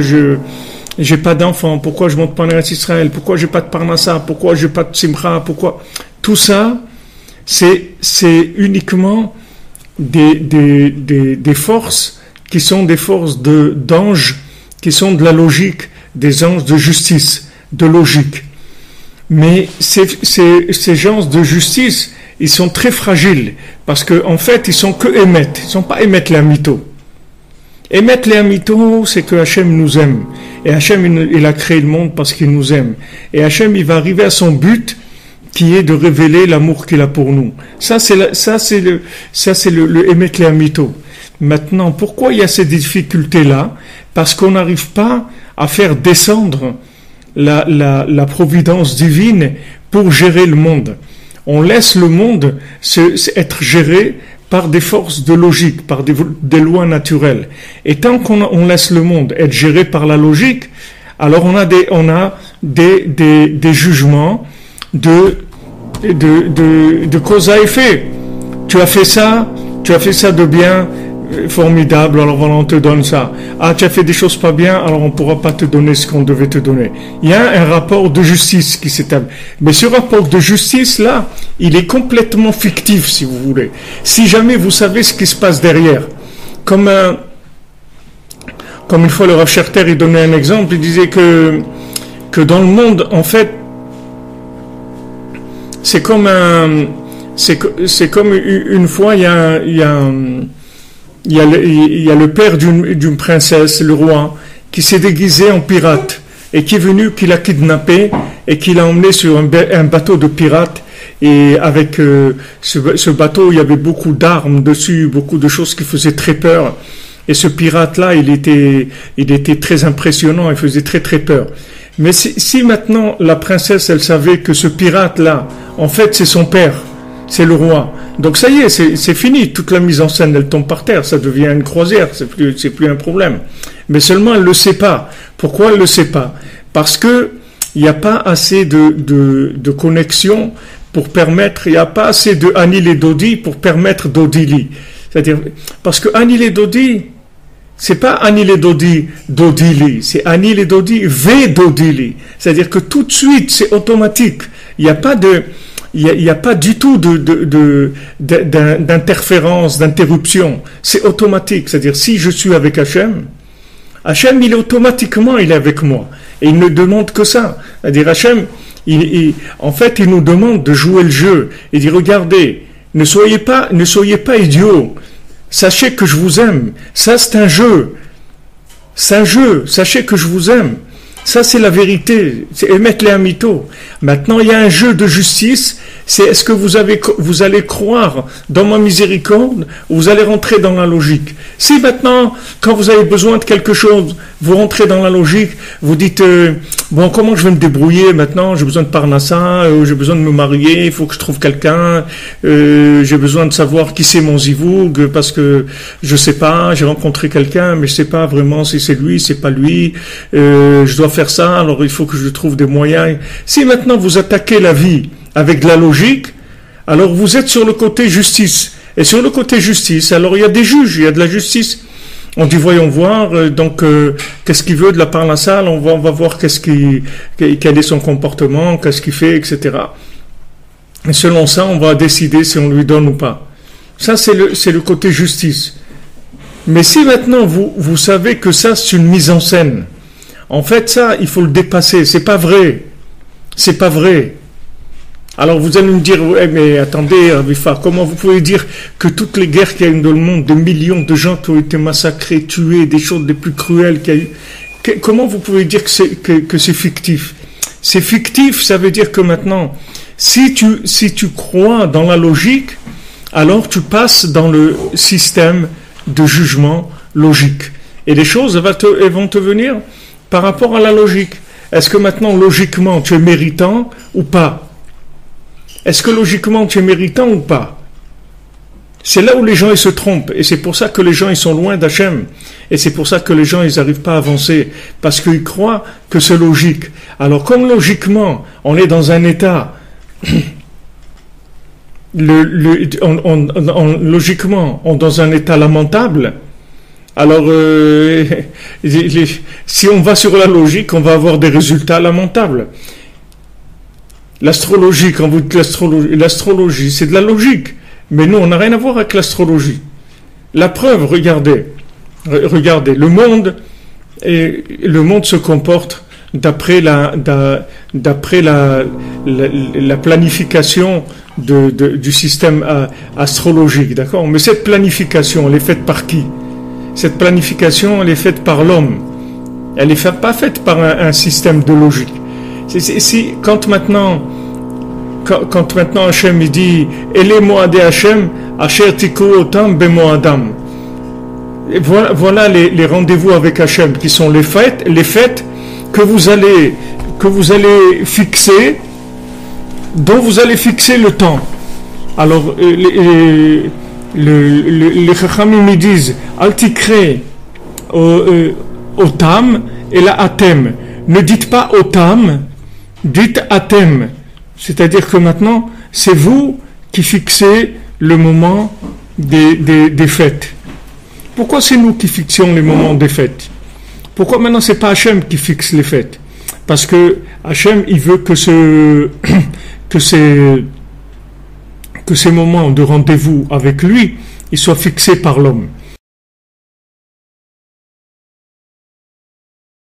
je j'ai pas d'enfant, pourquoi je monte pas en Eretz Israël, pourquoi j'ai pas de parnassa, pourquoi j'ai pas de simcha, pourquoi tout ça, c'est uniquement des forces qui sont des forces d'anges, qui sont de la logique, des anges de justice, de logique. Mais ces gens de justice, ils sont très fragiles, parce qu'en fait, ils sont que émettent, ils sont pas émettent les mythos. Émettre les mythos, c'est que Hachem nous aime. Et Hachem, il a créé le monde parce qu'il nous aime. Et Hachem, il va arriver à son but, qui est de révéler l'amour qu'il a pour nous. Ça, c'est le émettre les mythos. Maintenant, pourquoi il y a ces difficultés-là? Parce qu'on n'arrive pas à faire descendre la providence divine pour gérer le monde. On laisse le monde être géré par des forces de logique, par des lois naturelles. Et tant qu'on laisse le monde être géré par la logique, alors on a des jugements de cause à effet. Tu as fait ça de bien, formidable, alors voilà, on te donne ça. Ah, tu as fait des choses pas bien, alors on ne pourra pas te donner ce qu'on devait te donner. Il y a un rapport de justice qui s'établit. Mais ce rapport de justice-là, il est complètement fictif, si vous voulez. Si jamais vous savez ce qui se passe derrière. Comme une fois le Rav Scherter, il donnait un exemple, il disait que dans le monde, en fait, c'est comme une fois, il y a le père d'une princesse, le roi, qui s'est déguisé en pirate et qui est venu, qui l'a kidnappé et qui l'a emmené sur un bateau de pirates. Et avec ce bateau, il y avait beaucoup d'armes dessus, beaucoup de choses qui faisaient très peur. Et ce pirate-là, il était très impressionnant, il faisait très très peur. Mais si maintenant la princesse, elle savait que ce pirate-là, en fait, c'est son père, c'est le roi. Donc ça y est, c'est fini. Toute la mise en scène, elle tombe par terre. Ça devient une croisière. C'est plus un problème. Mais seulement, elle le sait pas. Pourquoi elle le sait pas? Parce que il n'y a pas assez de connexion pour permettre. Il n'y a pas assez de Anil et Dodi pour permettre Dodili. C'est-à-dire parce que Anil et Dodi, c'est pas Anil et Dodi Dodili. C'est Anil et Dodi V Dodili. C'est-à-dire que tout de suite, c'est automatique. Il n'y a pas du tout d'interférence, d'interruption. C'est automatique. C'est-à-dire, si je suis avec Hachem, Hachem, il est avec moi. Et il ne demande que ça. C'est-à-dire, Hachem, en fait, il nous demande de jouer le jeu. Il dit, regardez, ne soyez pas idiots. Sachez que je vous aime. Ça, c'est un jeu. C'est un jeu. Sachez que je vous aime. Ça, c'est la vérité. C'est émettre les mythos. Maintenant, il y a un jeu de justice. C'est est-ce que vous allez croire dans ma miséricorde ou vous allez rentrer dans la logique? Si maintenant, quand vous avez besoin de quelque chose, vous rentrez dans la logique, vous dites, bon, comment je vais me débrouiller maintenant? J'ai besoin de parnassa, j'ai besoin de me marier, il faut que je trouve quelqu'un, j'ai besoin de savoir qui c'est mon zivoug, parce que je sais pas, j'ai rencontré quelqu'un, mais je sais pas vraiment si c'est lui, c'est pas lui, je dois faire ça, alors il faut que je trouve des moyens. Si maintenant vous attaquez la vie avec de la logique, alors vous êtes sur le côté justice. Et sur le côté justice, alors il y a des juges, il y a de la justice. On dit voyons voir, qu'est-ce qu'il veut de la part de la salle, on va voir quel est son comportement, qu'est-ce qu'il fait, etc. Et selon ça, on va décider si on lui donne ou pas. Ça, c'est le côté justice. Mais si maintenant vous savez que ça, c'est une mise en scène, en fait, ça, il faut le dépasser. C'est pas vrai. C'est pas vrai. Alors vous allez me dire, ouais, mais attendez, Avifar, comment vous pouvez dire que toutes les guerres qu'il y a eu dans le monde, des millions de gens qui ont été massacrés, tués, des choses les plus cruelles qu'il y a eu, comment vous pouvez dire que c'est fictif? C'est fictif, ça veut dire que maintenant, si tu crois dans la logique, alors tu passes dans le système de jugement logique. Et les choses elles vont te venir par rapport à la logique. Est-ce que maintenant, logiquement, tu es méritant ou pas? Est-ce que logiquement tu es méritant ou pas? C'est là où les gens ils se trompent. Et c'est pour ça que les gens ils sont loin d'Hachem. Et c'est pour ça que les gens ils n'arrivent pas à avancer. Parce qu'ils croient que c'est logique. Alors comme logiquement on est dans un état... logiquement on est dans un état lamentable, Alors, si on va sur la logique, on va avoir des résultats lamentables. L'astrologie, quand vous dites l'astrologie, c'est de la logique. Mais nous, on n'a rien à voir avec l'astrologie. La preuve, regardez, le monde se comporte d'après la planification du système astrologique, d'accord? Mais cette planification, elle est faite par qui? Cette planification, elle est faite par l'homme. Elle n'est pas faite par un système de logique. Quand maintenant Hachem il dit Ele Moadé Hachem, Asher Tiku Otam Bemoadam. Voilà les rendez-vous avec Hachem qui sont les fêtes que vous allez fixer, dont vous allez fixer le temps. Alors les Chachamim ils disent Altikre Otam et la Atem. Ne dites pas Otam, dites Atem. C'est-à-dire que maintenant, c'est vous qui fixez le moment des fêtes. Pourquoi c'est nous qui fixions les moments des fêtes? Pourquoi maintenant c'est pas Hachem qui fixe les fêtes? Parce que Hachem, il veut que ces moments de rendez-vous avec lui, ils soient fixés par l'homme.